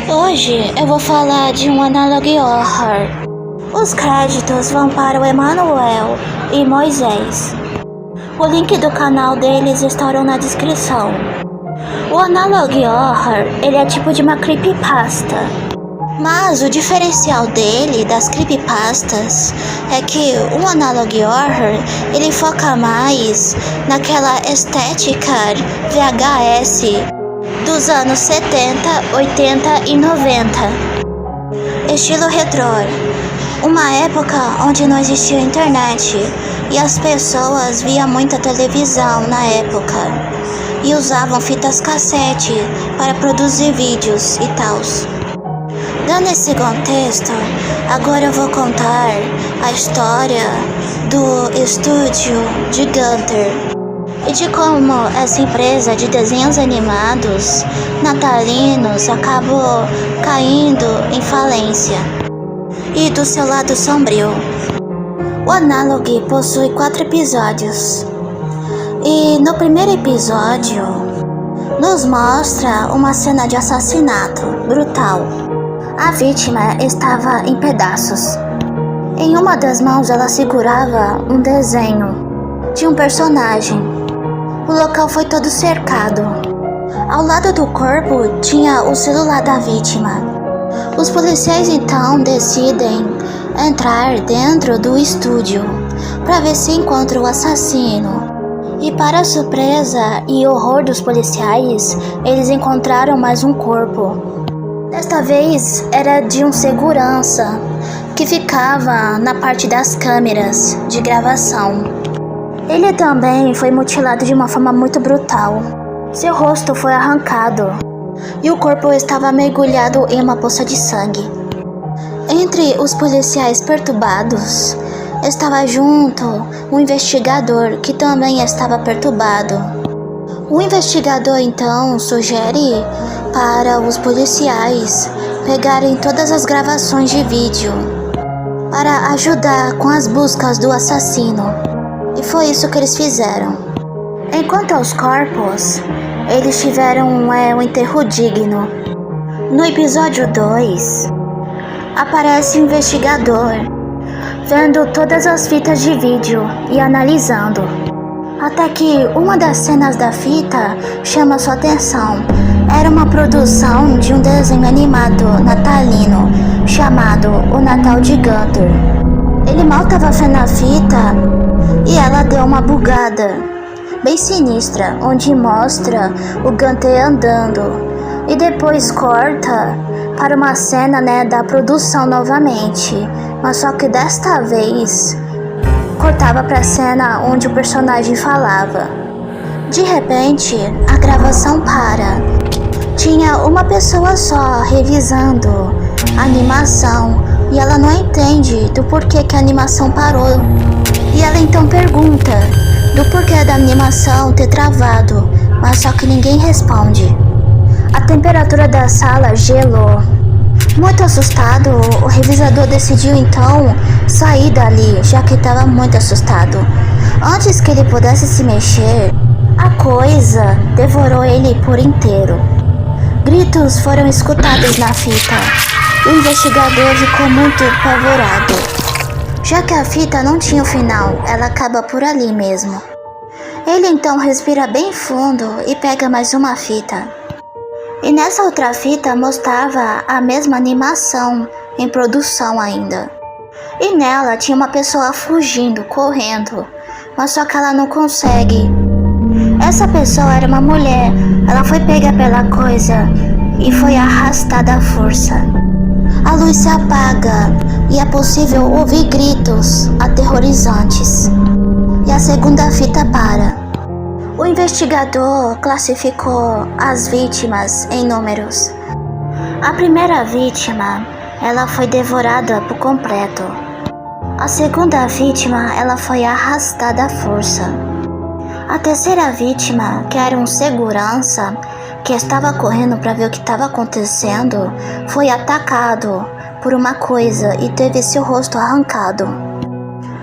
Hoje eu vou falar de um analogue horror. Os créditos vão para o Emanuel e Moisés. O link do canal deles estarão na descrição. O analogue horror, ele é tipo de uma creepypasta. Mas o diferencial dele das creepypastas é que o analogue horror, ele foca mais naquela estética VHS dos anos 70, 80 e 90. Estilo retrô. Uma época onde não existia internet e as pessoas viam muita televisão na época e usavam fitas cassete para produzir vídeos e tals. Dando esse contexto, agora eu vou contar a história do estúdio de Gunter e de como essa empresa de desenhos animados natalinos acabou caindo em falência. E do seu lado sombrio. O Analogue possui 4 episódios. E no primeiro episódio, nos mostra uma cena de assassinato brutal. A vítima estava em pedaços. Em uma das mãos ela segurava um desenho de um personagem. O local foi todo cercado. Ao lado do corpo tinha o celular da vítima. Os policiais então decidem entrar dentro do estúdio para ver se encontram o assassino. E para a surpresa e horror dos policiais, eles encontraram mais um corpo. Desta vez era de um segurança que ficava na parte das câmeras de gravação. Ele também foi mutilado de uma forma muito brutal. Seu rosto foi arrancado e o corpo estava mergulhado em uma poça de sangue. Entre os policiais perturbados estava junto um investigador que também estava perturbado. O investigador então sugere para os policiais pegarem todas as gravações de vídeo para ajudar com as buscas do assassino. E foi isso que eles fizeram. Enquanto aos corpos, eles tiveram um enterro digno. No episódio 2, aparece o investigador, vendo todas as fitas de vídeo e analisando. Até que uma das cenas da fita chama sua atenção. Era uma produção de um desenho animado natalino, chamado O Natal de Gunter. Ele mal estava vendo a fita e ela deu uma bugada bem sinistra, onde mostra o Gunter andando e depois corta para uma cena da produção novamente, mas só que desta vez cortava para a cena onde o personagem falava. De repente a gravação para. Tinha uma pessoa só revisando a animação e ela não entende do porquê que a animação parou. E ela então pergunta do porquê da animação ter travado, mas só que ninguém responde. A temperatura da sala gelou. Muito assustado, o revisador decidiu então sair dali, já que estava muito assustado. Antes que ele pudesse se mexer, a coisa devorou ele por inteiro. Gritos foram escutados na fita. O investigador ficou muito apavorado, já que a fita não tinha o final, ela acaba por ali mesmo. Ele então respira bem fundo e pega mais uma fita. E nessa outra fita mostrava a mesma animação em produção ainda. E nela tinha uma pessoa fugindo, correndo, mas só que ela não consegue. Essa pessoa era uma mulher, ela foi pega pela coisa e foi arrastada à força. A luz se apaga e é possível ouvir gritos aterrorizantes. E a segunda fita para. O investigador classificou as vítimas em números. A primeira vítima, ela foi devorada por completo. A segunda vítima, ela foi arrastada à força. A terceira vítima, que era um segurança, que estava correndo para ver o que estava acontecendo, foi atacado por uma coisa e teve seu rosto arrancado.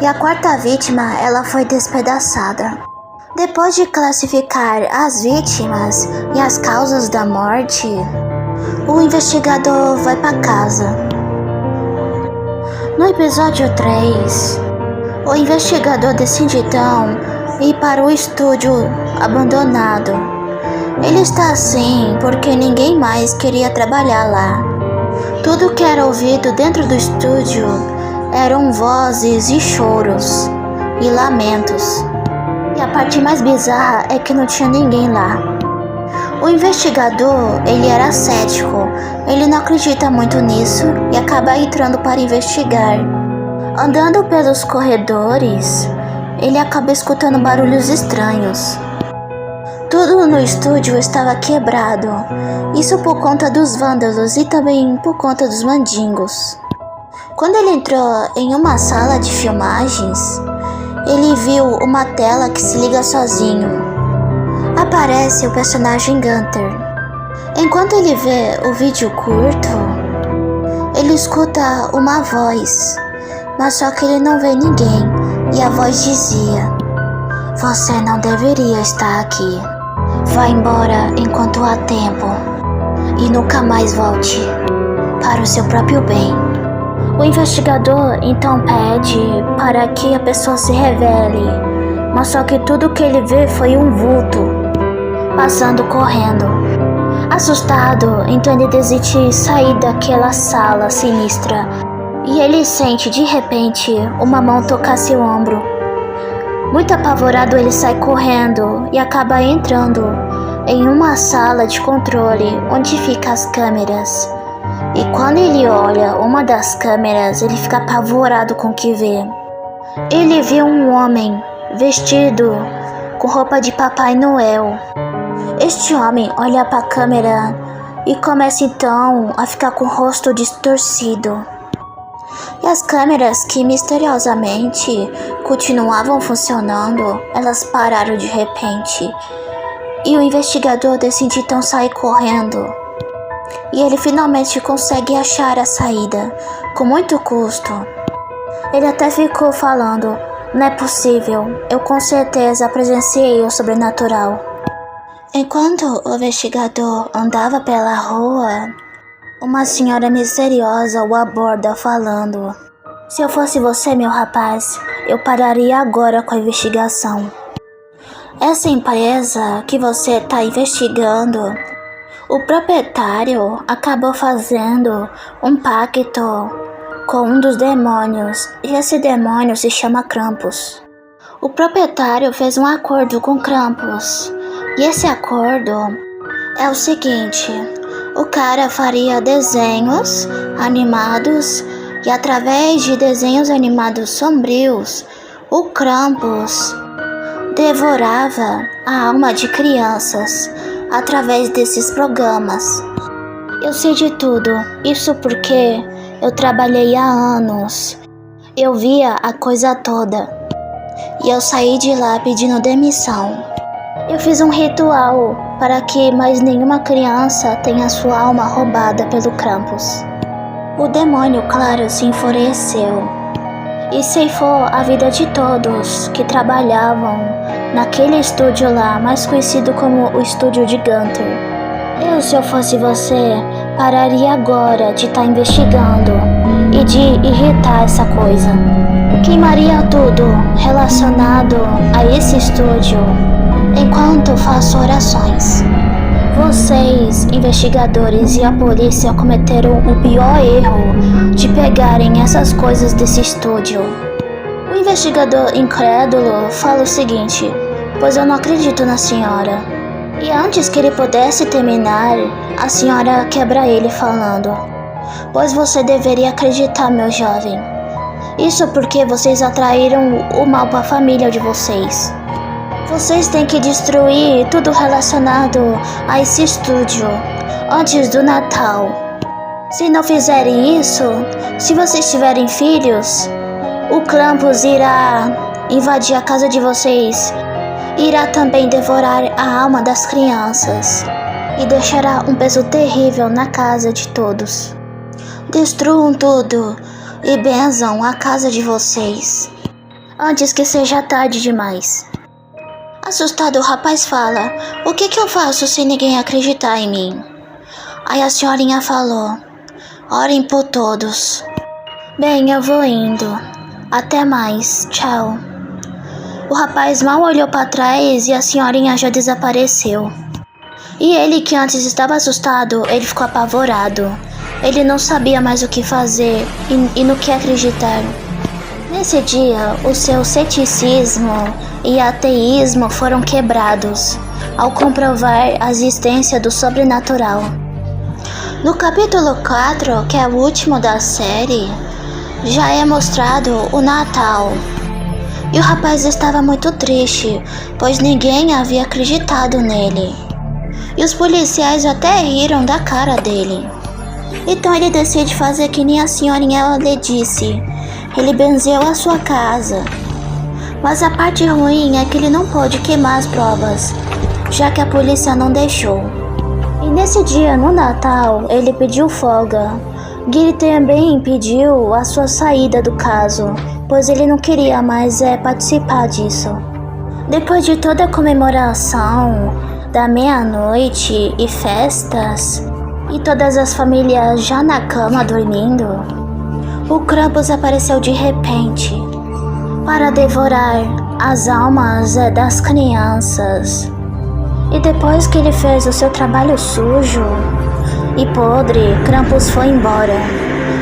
E a quarta vítima, ela foi despedaçada. Depois de classificar as vítimas e as causas da morte, O investigador vai para casa. No episódio 3, o investigador decide então ir para o estúdio abandonado. Ele está assim porque ninguém mais queria trabalhar lá. Tudo que era ouvido dentro do estúdio eram vozes e choros e lamentos. E a parte mais bizarra é que não tinha ninguém lá. O investigador, ele era cético, ele não acredita muito nisso e acaba entrando para investigar. Andando pelos corredores, ele acaba escutando barulhos estranhos. Tudo no estúdio estava quebrado, isso por conta dos vândalos e também por conta dos mandingos. Quando ele entrou em uma sala de filmagens, ele viu uma tela que se liga sozinho. Aparece o personagem Gunter. Enquanto ele vê o vídeo curto, ele escuta uma voz, mas só que ele não vê ninguém, e a voz dizia: "Você não deveria estar aqui. Vá embora enquanto há tempo e nunca mais volte, para o seu próprio bem." O investigador então pede para que a pessoa se revele, mas só que tudo que ele vê foi um vulto passando correndo. Assustado, então ele decide sair daquela sala sinistra e ele sente de repente uma mão tocar seu ombro. Muito apavorado, ele sai correndo e acaba entrando em uma sala de controle onde ficam as câmeras. E quando ele olha uma das câmeras, ele fica apavorado com o que vê. Ele vê um homem vestido com roupa de Papai Noel. Este homem olha para a câmera e começa então a ficar com o rosto distorcido. E as câmeras que misteriosamente continuavam funcionando, elas pararam de repente. E o investigador decide então sair correndo. E ele finalmente consegue achar a saída, com muito custo. Ele até ficou falando: "Não é possível, eu com certeza presenciei o sobrenatural." Enquanto o investigador andava pela rua, uma senhora misteriosa o aborda falando: "Se eu fosse você, meu rapaz, eu pararia agora com a investigação. Essa empresa que você está investigando, o proprietário acabou fazendo um pacto com um dos demônios, e esse demônio se chama Krampus. O proprietário fez um acordo com Krampus, e esse acordo é o seguinte: o cara faria desenhos animados, e através de desenhos animados sombrios, o Krampus devorava a alma de crianças através desses programas. Eu sei de tudo, isso porque eu trabalhei há anos. Eu via a coisa toda. E eu saí de lá pedindo demissão. Eu fiz um ritual para que mais nenhuma criança tenha sua alma roubada pelo Krampus." O demônio, claro, se enfureceu e ceifou a vida de todos que trabalhavam naquele estúdio lá, mais conhecido como o estúdio de Gunter. Eu, se eu fosse você, pararia agora de estar investigando e de irritar essa coisa. Queimaria tudo relacionado a esse estúdio enquanto faço orações. Vocês, investigadores e a polícia, cometeram o pior erro de pegarem essas coisas desse estúdio. O investigador incrédulo fala o seguinte: "Pois eu não acredito na senhora." E antes que ele pudesse terminar, a senhora quebra ele falando: "Pois você deveria acreditar, meu jovem. Isso porque vocês atraíram o mal para a família de vocês. Vocês têm que destruir tudo relacionado a esse estúdio antes do Natal. Se não fizerem isso, se vocês tiverem filhos, o Krampus irá invadir a casa de vocês, irá também devorar a alma das crianças e deixará um peso terrível na casa de todos. Destruam tudo e benzam a casa de vocês antes que seja tarde demais." Assustado, o rapaz fala: "O que eu faço se ninguém acreditar em mim?" Aí a senhorinha falou: orem por todos. Bem, eu vou indo. Até mais, tchau. O rapaz mal olhou para trás e a senhorinha já desapareceu. E ele, que antes estava assustado, ele ficou apavorado. Ele não sabia mais o que fazer e no que acreditar. Nesse dia, o seu ceticismo e ateísmo foram quebrados ao comprovar a existência do sobrenatural. No capítulo 4, que é o último da série, já é mostrado o Natal. E o rapaz estava muito triste, pois ninguém havia acreditado nele. E os policiais até riram da cara dele. Então ele decide fazer que nem a senhorinha lhe disse. Ele benzeu a sua casa. Mas a parte ruim é que ele não pôde queimar as provas, já que a polícia não deixou. E nesse dia, no Natal, ele pediu folga. Gary também pediu a sua saída do caso, pois ele não queria mais participar disso. Depois de toda a comemoração da meia-noite e festas, e todas as famílias já na cama dormindo, o Krampus apareceu de repente para devorar as almas das crianças. E depois que ele fez o seu trabalho sujo e podre, Krampus foi embora,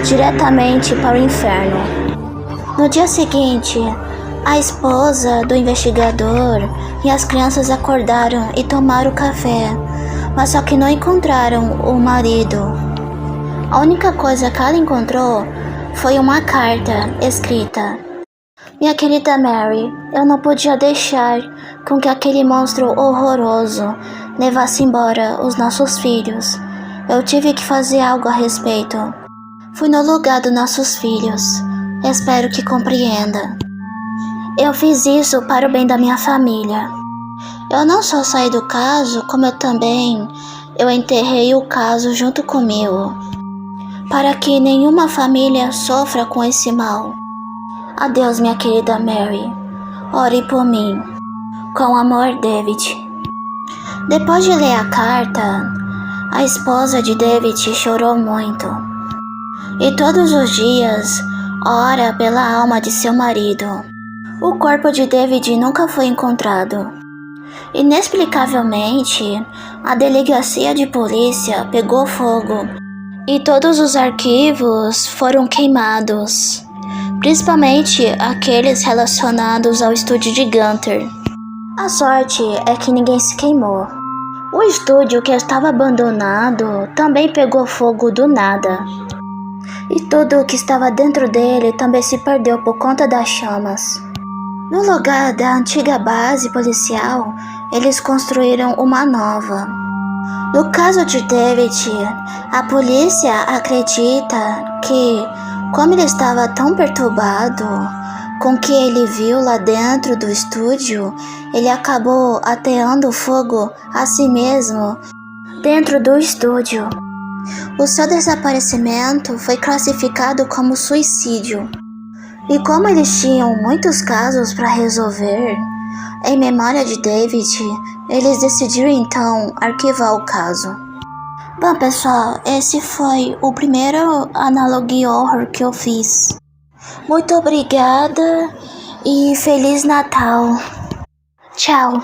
diretamente para o inferno. No dia seguinte, a esposa do investigador e as crianças acordaram e tomaram café, mas só que não encontraram o marido. A única coisa que ela encontrou foi uma carta escrita: minha querida Mary, eu não podia deixar com que aquele monstro horroroso levasse embora os nossos filhos. Eu tive que fazer algo a respeito. Fui no lugar dos nossos filhos. Espero que compreenda. Eu fiz isso para o bem da minha família. Eu não só saí do caso, como eu enterrei o caso junto comigo, para que nenhuma família sofra com esse mal. Adeus, minha querida Mary. Ore por mim. Com amor, David. Depois de ler a carta, a esposa de David chorou muito. E todos os dias, ora pela alma de seu marido. O corpo de David nunca foi encontrado. Inexplicavelmente, a delegacia de polícia pegou fogo e todos os arquivos foram queimados, principalmente aqueles relacionados ao estúdio de Gunther. A sorte é que ninguém se queimou. O estúdio, que estava abandonado, também pegou fogo do nada. E tudo o que estava dentro dele também se perdeu por conta das chamas. No lugar da antiga base policial, eles construíram uma nova. No caso de David, a polícia acredita que, como ele estava tão perturbado com o que ele viu lá dentro do estúdio, ele acabou ateando fogo a si mesmo dentro do estúdio. O seu desaparecimento foi classificado como suicídio. E como eles tinham muitos casos para resolver, em memória de David, eles decidiram então arquivar o caso. Bom, pessoal, esse foi o primeiro Analogy Horror que eu fiz. Muito obrigada e Feliz Natal. Tchau.